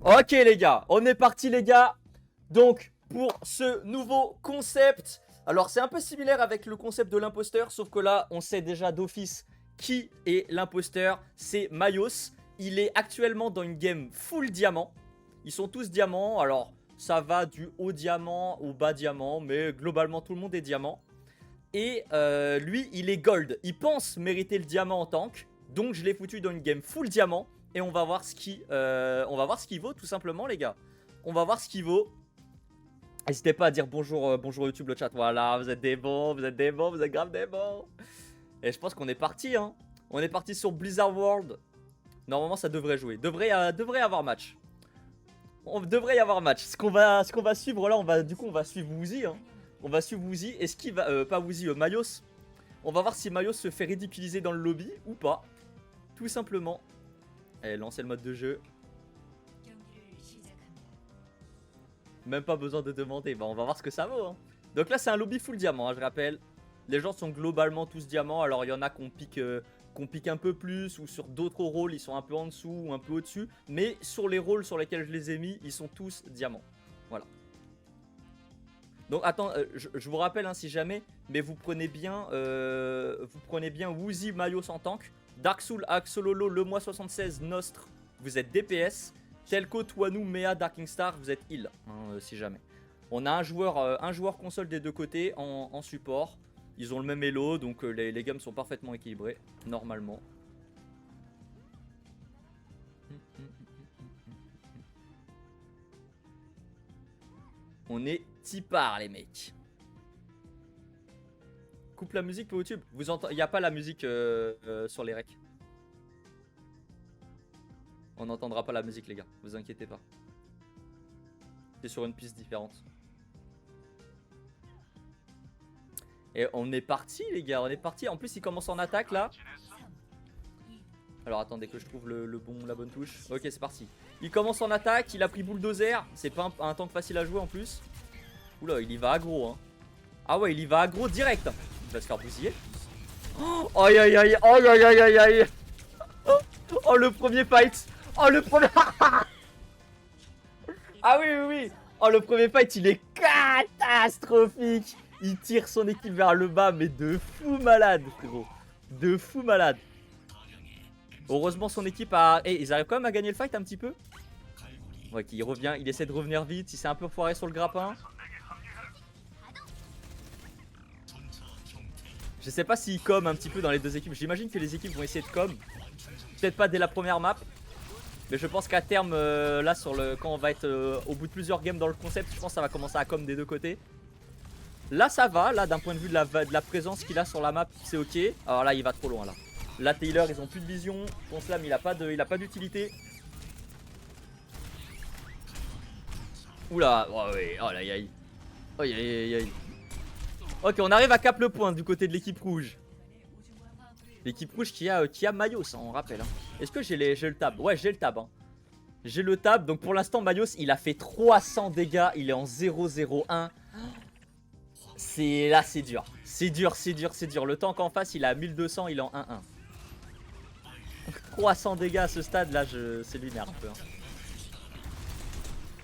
Ok les gars, on est parti les gars. Donc pour ce nouveau concept, alors c'est un peu similaire avec le concept de l'imposteur, sauf que là on sait déjà d'office qui est l'imposteur, c'est Mayos. Il est actuellement dans une game full diamant. Ils sont tous diamants, alors ça va du haut diamant au bas diamant, mais globalement tout le monde est diamant. Et lui il est gold, il pense mériter le diamant en tank, donc je l'ai foutu dans une game full diamant. Et on va voir ce qu'il vaut tout simplement les gars. On va voir ce qu'il vaut. N'hésitez pas à dire bonjour, bonjour YouTube le chat. Voilà, vous êtes des bons, vous êtes des bons, vous êtes grave des bons. Et je pense qu'on est parti hein. On est parti sur Blizzard World. Normalement ça devrait jouer. Devrait avoir match. On devrait y avoir match. Ce qu'on va suivre là, on va suivre Woozy hein. On va suivre Woozy. Est-ce qu'il va. Pas Woozy, Mayos. On va voir si Mayos se fait ridiculiser dans le lobby ou pas. Tout simplement. Allez, lancez le mode de jeu. Même pas besoin de demander. Bah, on va voir ce que ça vaut. Hein. Donc là, c'est un lobby full diamant, hein, je rappelle. Les gens sont globalement tous diamants. Alors, il y en a qu'on pique un peu plus. Ou sur d'autres rôles, ils sont un peu en dessous ou un peu au-dessus. Mais sur les rôles sur lesquels je les ai mis, ils sont tous diamants. Voilà. Donc, attends, je vous rappelle, hein, si jamais. Mais vous prenez bien Woozy, Mayos en tank. Darksoul, Axololo, Lemois76, Nostre, vous êtes DPS. Telco, Tuanu, Mea, Darkingstar, vous êtes heal, hein, si jamais. On a un joueur console des deux côtés en support. Ils ont le même elo, donc les games sont parfaitement équilibrés, normalement. On est tipard, les mecs. Coupe la musique pour YouTube. Il n'y a pas la musique sur les recs. On n'entendra pas la musique les gars, vous inquiétez pas. C'est sur une piste différente. Et on est parti les gars, on est parti. En plus il commence en attaque là. Alors attendez que je trouve la bonne touche. Ok c'est parti. Il commence en attaque, il a pris bulldozer. C'est pas un tank facile à jouer en plus. Oula il y va aggro hein. Ah ouais il y va aggro direct. Il va se faire bousiller. Oh aïe aïe aïe. Oh aïe aïe aïe aïe. Oh le premier fight. Oh le premier. Ah oui oui oui. Oh le premier fight il est catastrophique. Il tire son équipe vers le bas mais de fou malade frérot. De fou malade. Heureusement son équipe a... Eh ils arrivent quand même à gagner le fight un petit peu. Ouais il revient, il essaie de revenir vite. Il s'est un peu foiré sur le grappin. Je sais pas s'il com un petit peu dans les deux équipes. J'imagine que les équipes vont essayer de com. Peut-être pas dès la première map. Mais je pense qu'à terme, là, quand on va être au bout de plusieurs games dans le concept, je pense que ça va commencer à com des deux côtés. Là, ça va. Là, d'un point de vue de la présence qu'il a sur la map, c'est ok. Alors là, il va trop loin, là. Là, Taylor, ils ont plus de vision. Ton slam, il a pas d'utilité. Oula. Oh, ouais. Oh, là, aïe. Oh, aïe, aïe, aïe. Ok, on arrive à cap le point du côté de l'équipe rouge. L'équipe rouge qui a Mayos, hein, on rappelle. Hein. Est-ce que j'ai le tab? Ouais, j'ai le tab. Hein. J'ai le tab. Donc pour l'instant, Mayos, il a fait 300 dégâts. Il est en 0-0-1. Là, c'est dur. C'est dur, c'est dur, c'est dur. Le tank en face, il a 1200. Il est en 1-1. 300 dégâts à ce stade. Là, c'est lunaire un peu. Hein.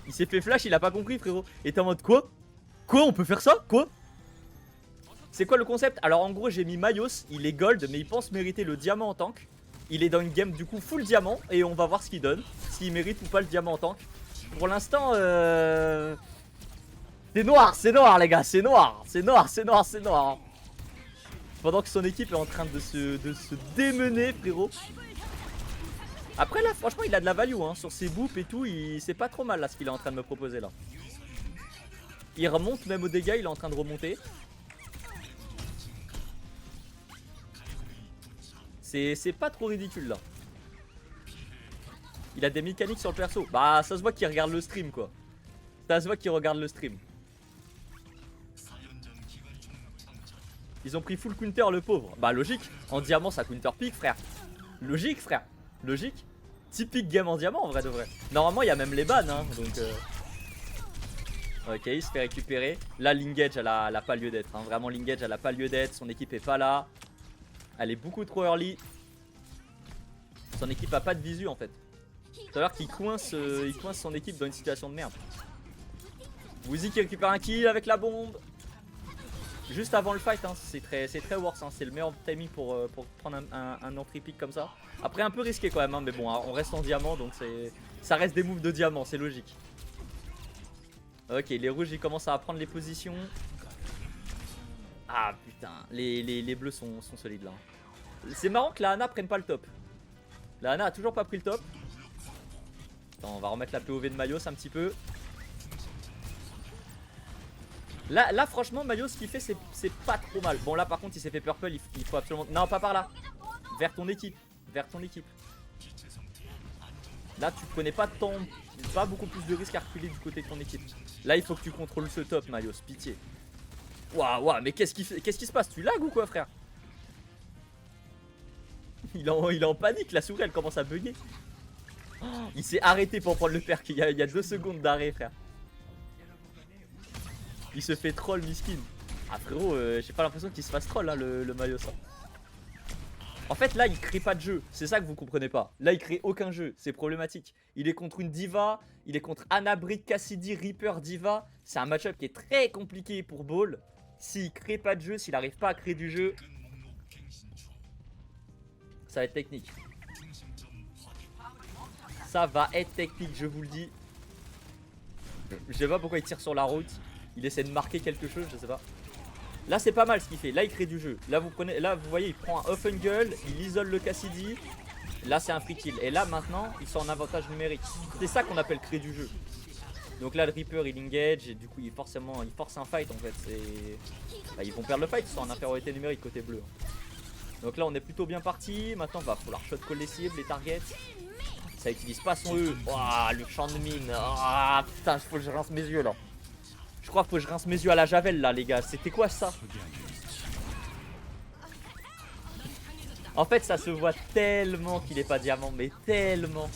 Il s'est fait flash. Il a pas compris, frérot. Et t'es en mode quoi? Quoi? On peut faire ça? Quoi? C'est quoi le concept? Alors en gros j'ai mis Mayos, il est gold mais il pense mériter le diamant en tank. Il est dans une game du coup full diamant et on va voir ce qu'il donne. S'il mérite ou pas le diamant en tank. Pour l'instant c'est noir les gars, c'est noir. C'est noir. Pendant que son équipe est en train de se démener frérot. Après là franchement il a de la value hein. Sur ses boops et tout, c'est pas trop mal là ce qu'il est en train de me proposer là. Il remonte même aux dégâts, il est en train de remonter. C'est pas trop ridicule là. Il a des mécaniques sur le perso. Bah ça se voit qu'il regarde le stream quoi. Ça se voit qu'il regarde le stream. Ils ont pris full counter le pauvre. Bah logique. En diamant ça counter pick frère. Logique frère. Logique. Typique game en diamant en vrai de vrai. Normalement il y a même les bans hein. Donc ok il se fait récupérer. Là Lingage elle a pas lieu d'être hein. Vraiment Lingage elle a pas lieu d'être. Son équipe est pas là. Elle est beaucoup trop early. Son équipe a pas de visu en fait. Tout à l'heure qu'il coince, il coince son équipe dans une situation de merde. Woozie qui récupère un kill avec la bombe. Juste avant le fight, hein. C'est très worse, hein. C'est le meilleur timing pour prendre un entry pick comme ça. Après un peu risqué quand même, hein, mais bon, on reste en diamant donc ça reste des moves de diamant, c'est logique. Ok, les rouges ils commencent à prendre les positions. Ah putain, les bleus sont solides là. C'est marrant que la Ana prenne pas le top. La Ana a toujours pas pris le top. Attends, on va remettre la POV de Mayos un petit peu. Là franchement Mayos ce qu'il fait c'est pas trop mal. Bon là par contre il s'est fait purple, il faut absolument... Non pas par là. Vers ton équipe. Vers ton équipe. Là tu connais pas beaucoup plus de risques à reculer du côté de ton équipe. Là il faut que tu contrôles ce top Mayos, pitié. Waouh mais qu'est-ce qui se passe? Tu lags ou quoi frère? Il est en panique, la souris elle commence à bugger. Oh, il s'est arrêté pour prendre le perk, il y a 2 secondes d'arrêt frère. Il se fait troll miskin. Ah frérot, j'ai pas l'impression qu'il se fasse troll là le Mayos. En fait là il crée pas de jeu, c'est ça que vous comprenez pas. Là il crée aucun jeu, c'est problématique. Il est contre une diva, il est contre Ana, Brick, Cassidy, Reaper, diva. C'est un match-up qui est très compliqué pour Ball. S'il crée pas de jeu, s'il arrive pas à créer du jeu, ça va être technique. Ça va être technique, je vous le dis. Je sais pas pourquoi il tire sur la route. Il essaie de marquer quelque chose, je sais pas. Là c'est pas mal ce qu'il fait, là il crée du jeu. Là vous voyez il prend un off angle, il isole le Cassidy. Là c'est un free kill. Et là maintenant ils sont en avantage numérique. C'est ça qu'on appelle créer du jeu. Donc là le Reaper il engage et du coup il force un fight en fait. Bah, ils vont perdre le fight, ils sont en infériorité numérique côté bleu. Donc là on est plutôt bien parti. Maintenant il va falloir shot call les cibles, les targets. Ça utilise pas son E. Waouh, le champ de mine. Ah putain, il faut que je rince mes yeux là. Je crois qu'il faut que je rince mes yeux à la javel là les gars. C'était quoi ça? En fait ça se voit tellement qu'il est pas diamant. Mais tellement.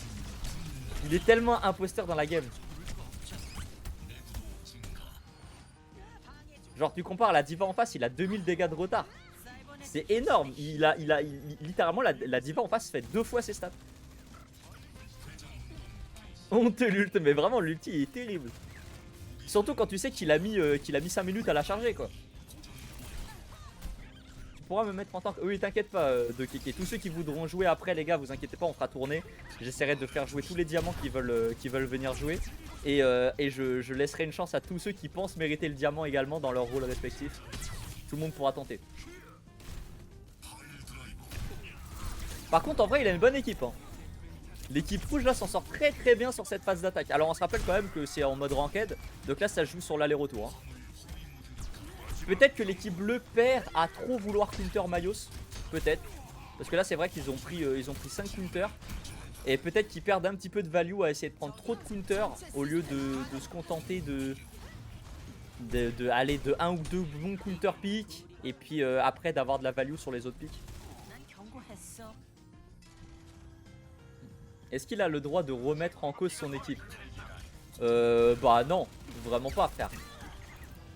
Il est tellement imposteur dans la game. Genre tu compares la diva en face, il a 2000 dégâts de retard. C'est énorme. Littéralement la diva en face fait 2 fois ses stats. On te l'ult, mais vraiment l'ulti est terrible. Surtout quand tu sais qu'il a mis 5 minutes à la charger quoi. Tu pourras me mettre en tant que... Oui t'inquiète pas de Keke. Tous ceux qui voudront jouer après les gars, vous inquiétez pas, on fera tourner. J'essaierai de faire jouer tous les diamants qui veulent venir jouer. Et je laisserai une chance à tous ceux qui pensent mériter le diamant également dans leur rôle respectif. Tout le monde pourra tenter. Par contre en vrai il a une bonne équipe hein. L'équipe rouge là s'en sort très bien sur cette phase d'attaque. Alors on se rappelle quand même que c'est en mode ranked. Donc là ça joue sur l'aller-retour hein. Peut-être que l'équipe bleue perd à trop vouloir counter Mayos. Peut-être. Parce que là c'est vrai qu'ils ont pris 5 counters. Et peut-être qu'ils perdent un petit peu de value à essayer de prendre trop de counters. Au lieu de se contenter aller de 1 ou 2 bons counter picks. Et puis après d'avoir de la value sur les autres picks. Est-ce qu'il a le droit de remettre en cause son équipe? Bah non, vraiment pas frère.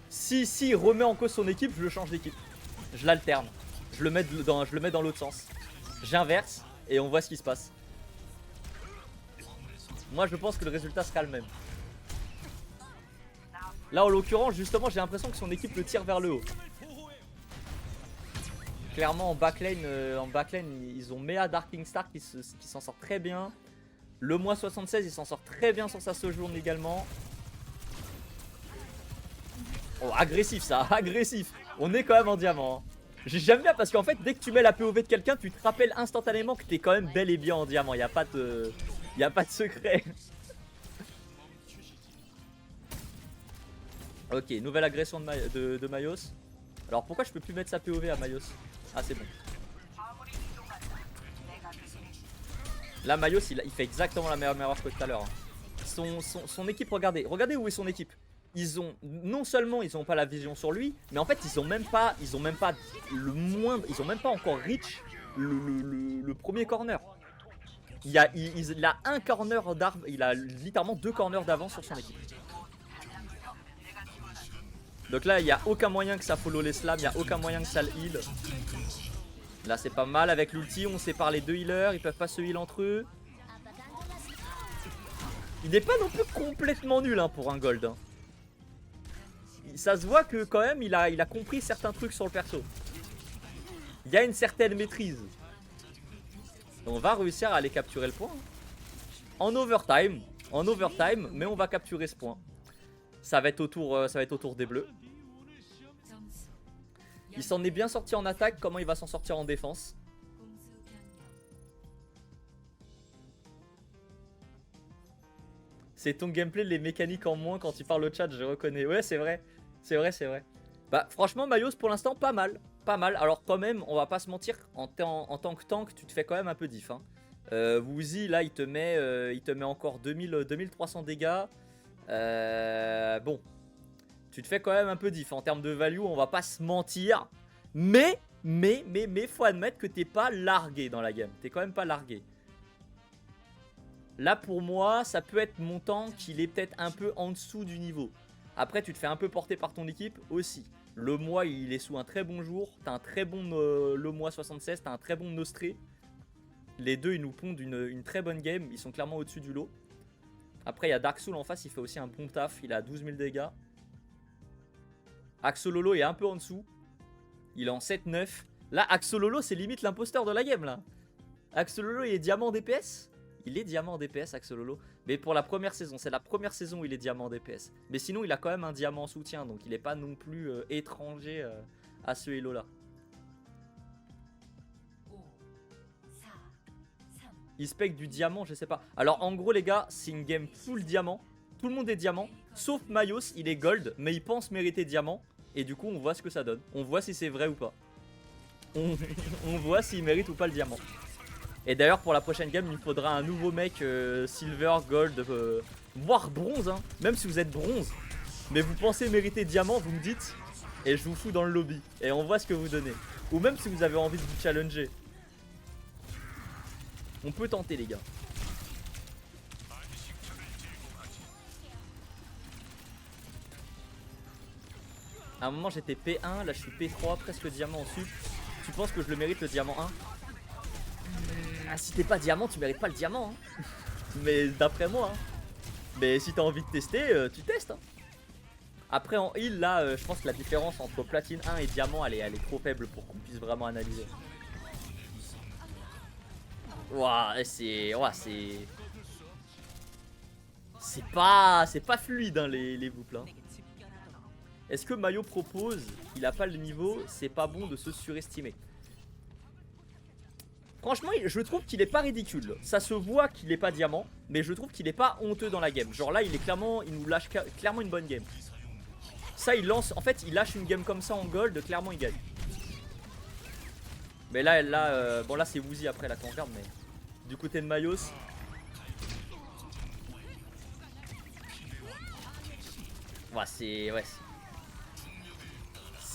Si il remet en cause son équipe, je le change d'équipe. Je l'alterne. Je le mets dans l'autre sens. J'inverse et on voit ce qui se passe. Moi je pense que le résultat sera le même. Là en l'occurrence justement j'ai l'impression que son équipe le tire vers le haut. Clairement en backline ils ont Mea Darking Star qui s'en sort très bien. Le mois 76 il s'en sort très bien sur sa sojourn également. Oh agressif ça, agressif. On est quand même en diamant hein. J'aime bien parce qu'en fait dès que tu mets la POV de quelqu'un tu te rappelles instantanément que t'es quand même bel et bien en diamant. Y a pas de secret. Ok, nouvelle agression de Mayos. Alors pourquoi je peux plus mettre sa POV à Mayos? Ah c'est bon. Là Mayos il fait exactement la meilleure erreur que tout à l'heure hein. Son équipe, regardez où est son équipe. Non seulement ils ont pas la vision sur lui, mais en fait ils ont même pas encore reach le premier corner. Il a un corner d'arbre, il a littéralement 2 corners d'avance sur son équipe. Donc là il n'y a aucun moyen que ça follow les slams, il n'y a aucun moyen que ça le heal. Là c'est pas mal avec l'ulti, on sépare les 2 healers, ils peuvent pas se heal entre eux. Il n'est pas non plus complètement nul hein, pour un gold. Hein. Ça se voit que quand même il a compris certains trucs sur le perso. Il y a une certaine maîtrise. On va réussir à aller capturer le point. En overtime. Mais on va capturer ce point. Ça va être autour des bleus. Il s'en est bien sorti en attaque. Comment il va s'en sortir en défense? C'est ton gameplay, les mécaniques en moins quand tu parles au chat, je reconnais. Ouais, c'est vrai. C'est vrai. Bah, franchement, Mayos, pour l'instant, pas mal. Alors, quand même, on va pas se mentir, en tant que tank, tu te fais quand même un peu diff. Hein. Woozy, là, il te met encore 2300 dégâts. Bon. Tu te fais quand même un peu diff. En termes de value, on va pas se mentir. Mais, faut admettre que t'es pas largué dans la game. T'es quand même pas largué. Là, pour moi, ça peut être mon tank, il est peut-être un peu en dessous du niveau. Après, tu te fais un peu porter par ton équipe aussi. Le mois, il est sous un très bon jour. T'as un très bon le mois 76, t'as un très bon Nostré. Les deux, ils nous pondent une très bonne game. Ils sont clairement au-dessus du lot. Après, il y a Dark Soul en face, il fait aussi un bon taf. Il a 12 000 dégâts. Axololo est un peu en dessous. Il est en 7-9. Là, Axololo, c'est limite l'imposteur de la game, là. Axololo, il est diamant DPS. Il est diamant DPS, Axololo. Mais pour la première saison, c'est la première saison où il est diamant DPS. Mais sinon, il a quand même un diamant en soutien. Donc, il n'est pas non plus étranger à ce Elo-là. Il spec du diamant, je sais pas. Alors, en gros, les gars, c'est une game full diamant. Tout le monde est diamant. Sauf Mayos, il est gold. Mais il pense mériter diamant. Et du coup, on voit ce que ça donne. On voit si c'est vrai ou pas. On voit s'il mérite ou pas le diamant. Et d'ailleurs, pour la prochaine game, il faudra un nouveau mec silver, gold, voire bronze. Hein. Même si vous êtes bronze, mais vous pensez mériter diamant, vous me dites. Et je vous fous dans le lobby. Et on voit ce que vous donnez. Ou même si vous avez envie de vous challenger. On peut tenter, les gars. À un moment, j'étais P1. Là, je suis P3, presque diamant en sup. Tu penses que je le mérite, le diamant 1? Ah, si t'es pas diamant, tu mérites pas le diamant. Hein. Mais d'après moi. Hein. Mais si t'as envie de tester, tu testes. Hein. Après en heal, là, je pense que la différence entre platine 1 et diamant, elle est trop faible pour qu'on puisse vraiment analyser. Ouah, c'est pas fluide hein, les boucles. Hein. Est-ce que Mayo propose, il a pas le niveau, c'est pas bon de se surestimer? Franchement, je trouve qu'il est pas ridicule. Ça se voit qu'il est pas diamant, mais je trouve qu'il est pas honteux dans la game. Genre là, il nous lâche clairement une bonne game. Ça, il lance. En fait, il lâche une game comme ça en gold, clairement, il gagne. Mais là, bon, là, c'est Woozy après, là, qu'on regarde, mais du côté de Mayos.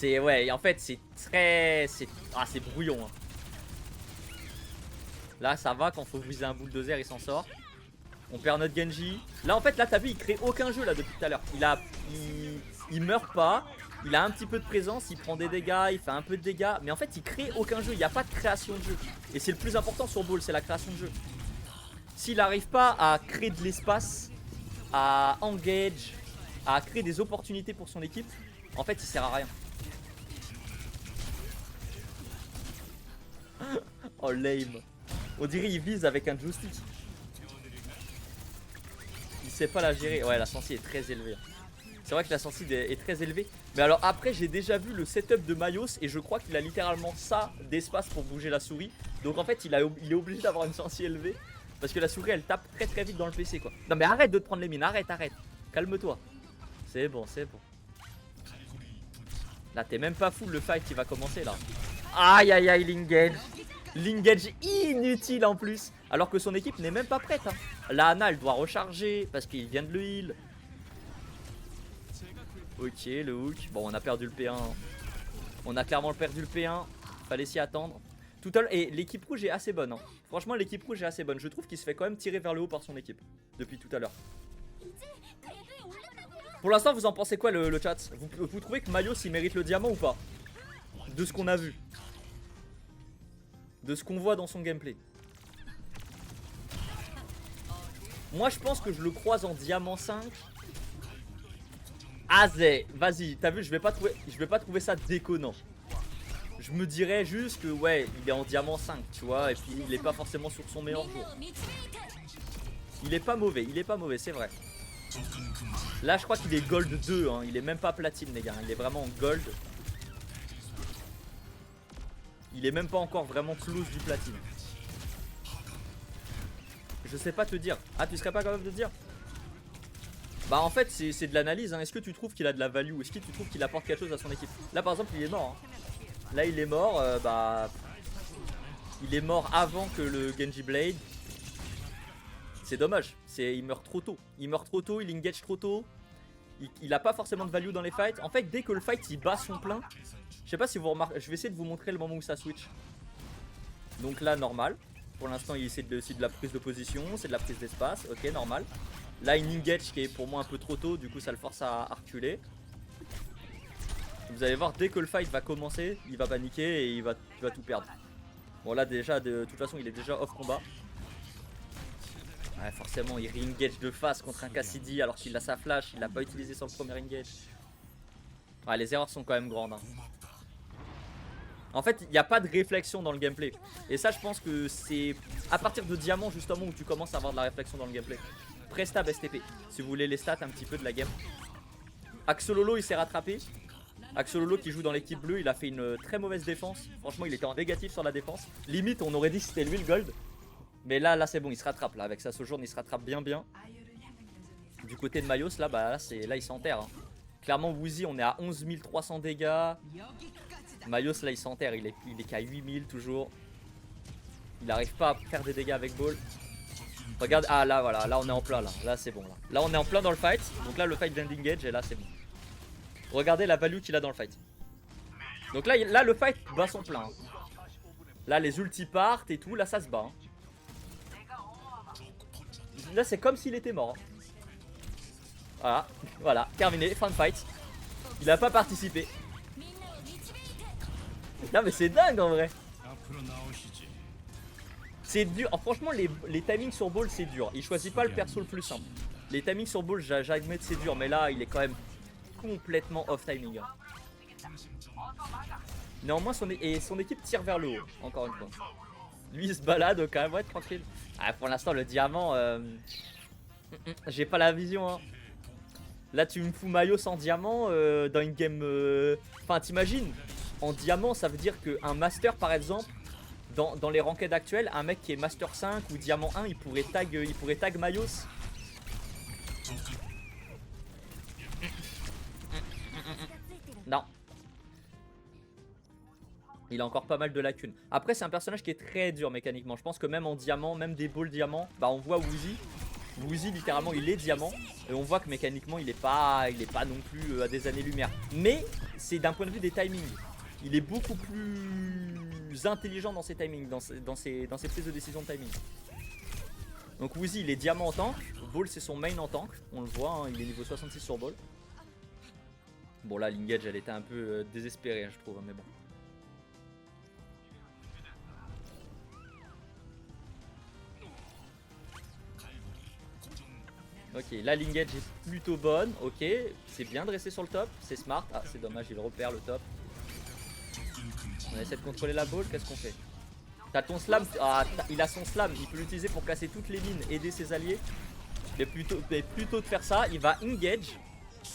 Ouais, ouais, en fait, c'est très. C'est brouillon. Hein. Là, ça va, quand faut viser un bulldozer, il s'en sort. On perd notre Genji. Là, en fait, là, t'as vu, il crée aucun jeu là depuis tout à l'heure. Il meurt pas. Il a un petit peu de présence, il prend des dégâts, il fait un peu de dégâts. Mais en fait, il crée aucun jeu. Il n'y a pas de création de jeu. Et c'est le plus important sur Ball, c'est la création de jeu. S'il n'arrive pas à créer de l'espace, à engage, à créer des opportunités pour son équipe, en fait, il sert à rien. Oh, lame. On dirait il vise avec un joystick. Il sait pas la gérer. Ouais, la sensi est très élevée. C'est vrai que la sensi est très élevée. Mais alors après, j'ai déjà vu le setup de Mayos et je crois qu'il a littéralement ça d'espace pour bouger la souris. Donc en fait, il est obligé d'avoir une sensi élevée. Parce que la souris, elle tape très vite dans le PC, quoi. Non mais arrête de te prendre les mines. Arrête. Calme-toi. C'est bon. Là, t'es même pas fou, le fight qui va commencer, là. Aïe, l'engage. L'engage inutile en plus. Alors que son équipe n'est même pas prête. Hein. La Ana, elle doit recharger parce qu'il vient de le heal. Ok, le hook. Bon, on a perdu le P1. On a clairement perdu le P1. Fallait s'y attendre. Tout à l'heure. Et l'équipe rouge est assez bonne. Hein. Franchement, l'équipe rouge est assez bonne. Je trouve qu'il se fait quand même tirer vers le haut par son équipe. Depuis tout à l'heure. Pour l'instant, vous en pensez quoi le chat? Vous trouvez que Mayos il mérite le diamant ou pas? De ce qu'on a vu. De ce qu'on voit dans son gameplay. Moi je pense que je le croise en diamant 5. Azé, vas-y, t'as vu, je vais pas trouver ça déconnant. Je me dirais juste que ouais, il est en diamant 5, tu vois, et puis il est pas forcément sur son meilleur jour. Il est pas mauvais, c'est vrai. Là je crois qu'il est gold 2, hein. Il est même pas platine les gars, il est vraiment gold. Il est même pas encore vraiment close du platine. Je sais pas te dire. Ah, tu serais pas capable de dire? Bah en fait c'est de l'analyse, hein. Est-ce que tu trouves qu'il a de la value? Est-ce que tu trouves qu'il apporte quelque chose à son équipe? Là par exemple il est mort, hein. Là il est mort, bah... Il est mort avant que le Genji Blade. C'est dommage, il meurt trop tôt. Il meurt trop tôt, il engage trop tôt. Il a pas forcément de value dans les fights. En fait dès que le fight il bat son plein, je sais pas si vous remarquez, je vais essayer de vous montrer le moment où ça switch. Donc là normal. Pour l'instant c'est de la prise de position, c'est de la prise d'espace, ok normal. Là une engage qui est pour moi un peu trop tôt, du coup ça le force à reculer. Vous allez voir dès que le fight va commencer, il va paniquer et il va tout perdre. Bon là déjà de toute façon il est déjà off combat. Ouais, forcément il re-engage de face contre un Cassidy alors qu'il a sa flash, il l'a pas utilisé sur le premier engage. Ouais, les erreurs sont quand même grandes, hein. En fait il n'y a pas de réflexion dans le gameplay. Et ça je pense que c'est à partir de diamant justement où tu commences à avoir de la réflexion dans le gameplay. Prestab STP, si vous voulez les stats un petit peu de la game. Axololo il s'est rattrapé. Axololo qui joue dans l'équipe bleue, il a fait une très mauvaise défense. Franchement il était en négatif sur la défense. Limite on aurait dit que c'était lui le gold. Mais là c'est bon, il se rattrape là. Avec sa sojourne il se rattrape bien. Du côté de Mayos là, bah là il s'enterre, hein. Clairement Woozy on est à 11 300 dégâts. Mayos là il s'enterre, il est qu'à 8000 toujours. Il n'arrive pas à faire des dégâts avec Ball. Regarde, ah là voilà, là on est en plein là c'est bon là. Là on est en plein dans le fight, donc là le fight vient d'engage et là c'est bon. Regardez la value qu'il a dans le fight. Donc là le fight bat son plein, hein. Là les ultis partent et tout, là ça se bat, hein. Là c'est comme s'il était mort, hein. Voilà, terminé, fin de fight. Il a pas participé. Non mais c'est dingue en vrai. C'est dur, oh, franchement les timings sur Ball c'est dur. Il choisit pas le perso le plus simple. Les timings sur Ball j'admets que c'est dur, mais là il est quand même complètement off timing, hein. Néanmoins son équipe tire vers le haut, encore une fois. Lui il se balade quand même, ouais tranquille. Ah, pour l'instant le diamant, j'ai pas la vision, hein. Là tu me fous Mayos en diamant dans une game... Enfin t'imagines, en diamant ça veut dire qu'un master par exemple, dans les ranked actuels, un mec qui est master 5 ou diamant 1 il pourrait tag Mayos. Non. Il a encore pas mal de lacunes. Après c'est un personnage qui est très dur mécaniquement. Je pense que même en diamant, même des balls diamant, bah on voit Woozy. Woozy littéralement il est diamant. Et on voit que mécaniquement il est pas non plus à des années-lumière. Mais c'est d'un point de vue des timings. Il est beaucoup plus intelligent dans ses timings, dans ses prises de décision de timing. Donc Woozy il est diamant en tank. Ball c'est son main en tank. On le voit, hein, il est niveau 66 sur Ball. Bon là l'engage elle était un peu désespérée, hein, je trouve, mais bon. Ok, là l'engage est plutôt bonne, ok, c'est bien de rester sur le top, c'est smart. Ah c'est dommage, il repère le top. On essaie de contrôler la Ball, qu'est-ce qu'on fait? T'as ton slam, ah, il a son slam, il peut l'utiliser pour casser toutes les mines, aider ses alliés. Mais plutôt de faire ça, il va engage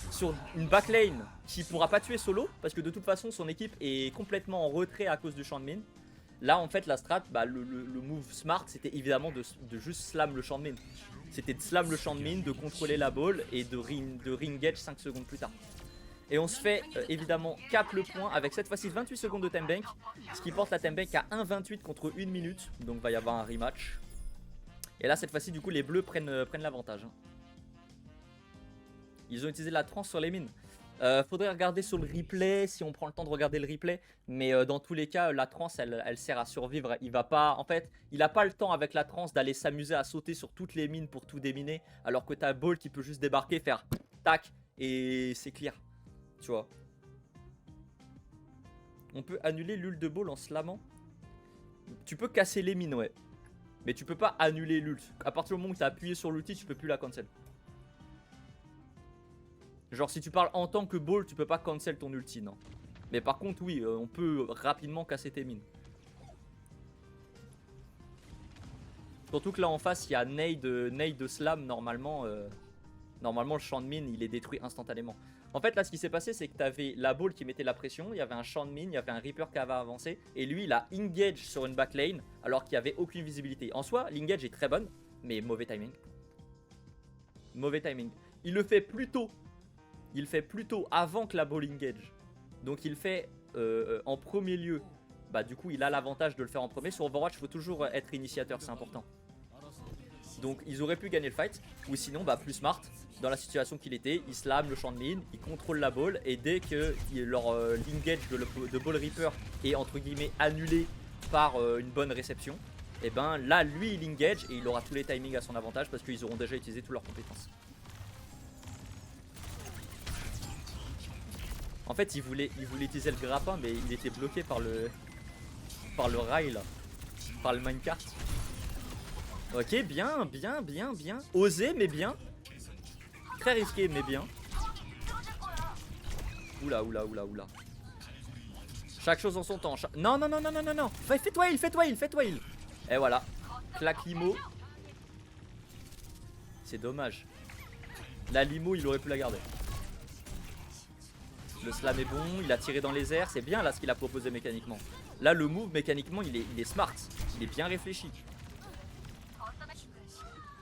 sur une backlane qui pourra pas tuer solo, parce que de toute façon son équipe est complètement en retrait à cause du champ de mine. Là en fait la strat, bah, le move smart c'était évidemment de juste slam le champ de mine. C'était de slam le champ de mine, de contrôler la Ball et de re-engage 5 secondes plus tard. Et on se fait évidemment cap le point avec cette fois-ci 28 secondes de time bank, ce qui porte la time bank à 1,28 contre 1 minute, donc va y avoir un rematch. Et là cette fois-ci du coup les bleus prennent l'avantage, hein. Ils ont utilisé la transe sur les mines. Faudrait regarder sur le replay si on prend le temps de regarder le replay. Mais dans tous les cas, la transe elle sert à survivre. Il va pas, en fait, il a pas le temps avec la transe d'aller s'amuser à sauter sur toutes les mines pour tout déminer. Alors que t'as Ball qui peut juste débarquer, faire tac et c'est clear. Tu vois. On peut annuler l'ult de Ball en slamant. Tu peux casser les mines, ouais. Mais tu peux pas annuler l'ult. À partir du moment où tu as appuyé sur l'ulti, tu peux plus la cancel. Genre si tu parles en tant que ball, tu peux pas cancel ton ulti, non. Mais par contre, oui, on peut rapidement casser tes mines. Surtout que là en face, il y a nade de slam, normalement. Normalement, le champ de mine, il est détruit instantanément. En fait, là, ce qui s'est passé, c'est que tu avais la ball qui mettait la pression, il y avait un champ de mine, il y avait un Reaper qui avait avancé, et lui, il a engage sur une backlane, alors qu'il n'y avait aucune visibilité. En soi, l'engage est très bonne, mais mauvais timing. Mauvais timing. Il le fait plus tôt. Il le fait plus tôt, avant que la ball engage. Donc, il le fait en premier lieu. Bah, du coup, il a l'avantage de le faire en premier. Sur Overwatch, il faut toujours être initiateur, c'est important. Donc, ils auraient pu gagner le fight, ou sinon, bah, plus smart. Dans la situation qu'il était, il slam le champ de mine, il contrôle la ball et dès que leur l'engage de Ball Reaper est entre guillemets annulé par une bonne réception, et ben là lui il engage et il aura tous les timings à son avantage parce qu'ils auront déjà utilisé toutes leurs compétences. En fait il voulait utiliser le grappin mais il était bloqué par le rail là, par le minecart. Ok, bien. Osé mais bien. Très risqué mais bien. Oula. Chaque chose en son temps. Non. Fais-toi heal. Et voilà. Claque limo. C'est dommage. La limo, il aurait pu la garder. Le slam est bon. Il a tiré dans les airs. C'est bien là ce qu'il a proposé mécaniquement. Là, le move mécaniquement, il est smart. Il est bien réfléchi.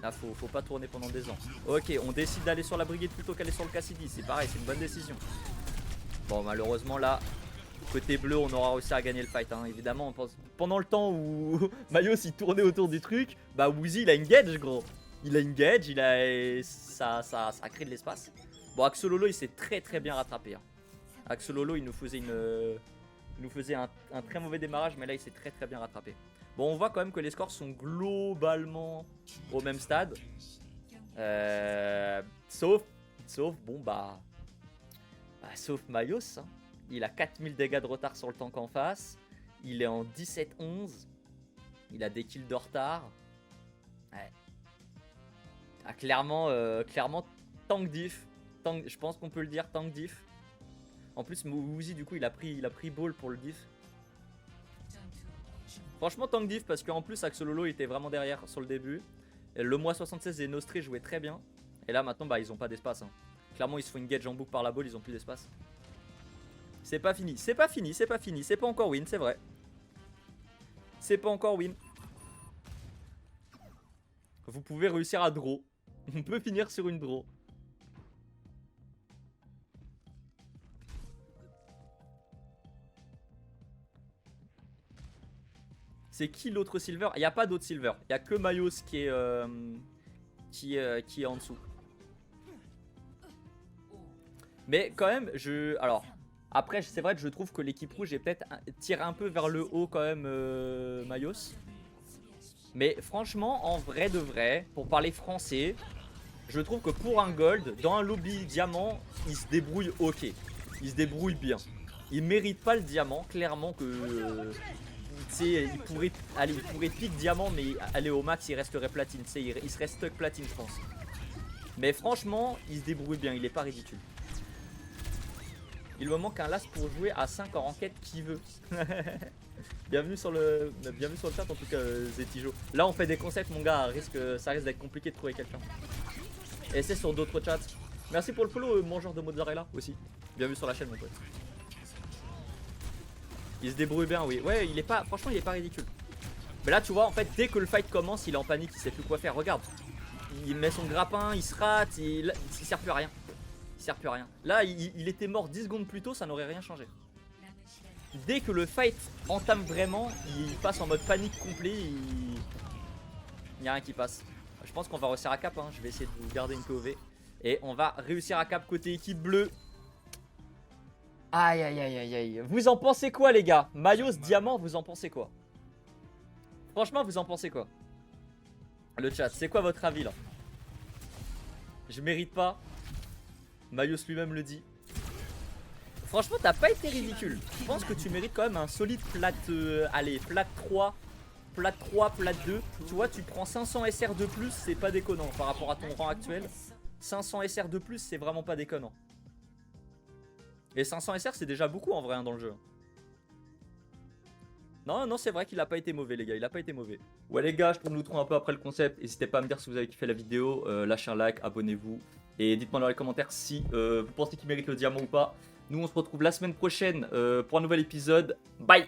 Là, faut pas tourner pendant des ans. Ok, on décide d'aller sur la brigade plutôt qu'aller sur le Cassidy. C'est pareil, c'est une bonne décision. Bon, malheureusement, là, côté bleu, on aura réussi à gagner le fight. Hein. Évidemment, pendant le temps où Mayos il tournait autour du truc, bah Woozy il a engage, gros. Il a engage, ça crée de l'espace. Bon, Axololo il s'est très bien rattrapé. Hein. Axololo il nous faisait un très mauvais démarrage, mais là il s'est très bien rattrapé. Bon, on voit quand même que les scores sont globalement au même stade. Sauf bon bah sauf Mayos. Hein. Il a 4000 dégâts de retard sur le tank en face. Il est en 17-11. Il a des kills de retard. Ouais. Ah, clairement tank diff. Je pense qu'on peut le dire, tank diff. En plus, Woozy du coup il a pris ball pour le diff. Franchement tank diff parce qu'en plus Axololo était vraiment derrière sur le début. Et le mois 76 et Nostri jouaient très bien. Et là maintenant bah ils ont pas d'espace. Hein. Clairement ils se font une gauge en boucle par la ball, ils ont plus d'espace. C'est pas fini, c'est pas encore win, c'est vrai. C'est pas encore win. Vous pouvez réussir à draw. On peut finir sur une draw. C'est qui l'autre silver? Il n'y a pas d'autre silver. Il n'y a que Mayos qui est en dessous. Mais quand même, alors, après, c'est vrai que je trouve que l'équipe rouge est peut-être tire un peu vers le haut quand même, Mayos. Mais franchement, en vrai de vrai, pour parler français, je trouve que pour un gold, dans un lobby diamant, il se débrouille ok. Il se débrouille bien. Il mérite pas le diamant, clairement que... il pourrait pique diamant mais aller au max il resterait platine, il serait stuck platine je pense. Mais franchement il se débrouille bien, il est pas ridicule. Il me manque un las pour jouer à 5 en ranked qui veut. bienvenue sur le chat en tout cas Zetijo. Là on fait des concepts mon gars, ça risque d'être compliqué de trouver quelqu'un. Et c'est sur d'autres chats. Merci pour le follow mangeur de mozzarella aussi. Bienvenue sur la chaîne mon pote. Il se débrouille bien, oui. Ouais, franchement, il est pas ridicule. Mais là, tu vois, en fait, dès que le fight commence, il est en panique, il sait plus quoi faire. Regarde, il met son grappin, il se rate, il sert plus à rien. Il sert plus à rien. Là, il était mort 10 secondes plus tôt, ça n'aurait rien changé. Dès que le fight entame vraiment, il passe en mode panique complet, il n'y a rien qui passe. Je pense qu'on va réussir à cap, hein. Je vais essayer de vous garder une POV. Et on va réussir à cap côté équipe bleue. Aïe. Vous en pensez quoi les gars? Mayos diamant, vous en pensez quoi? Franchement, vous en pensez quoi? Le chat, c'est quoi votre avis là? Je mérite pas. Mayos lui-même le dit. Franchement, t'as pas été ridicule. Je pense que tu mérites quand même un solide plat, allez, plat 3 plat 3, plat 2. Tu vois, tu prends 500 SR de plus, c'est pas déconnant par rapport à ton rang actuel. 500 SR de plus, c'est vraiment pas déconnant. Et 500 SR, c'est déjà beaucoup en vrai hein, dans le jeu. Non, non, c'est vrai qu'il a pas été mauvais, les gars. Il a pas été mauvais. Ouais, les gars, je tourne l'outro un peu après le concept. N'hésitez pas à me dire si vous avez kiffé la vidéo. Lâchez un like, abonnez-vous. Et dites-moi dans les commentaires si vous pensez qu'il mérite le diamant ou pas. Nous, on se retrouve la semaine prochaine pour un nouvel épisode. Bye!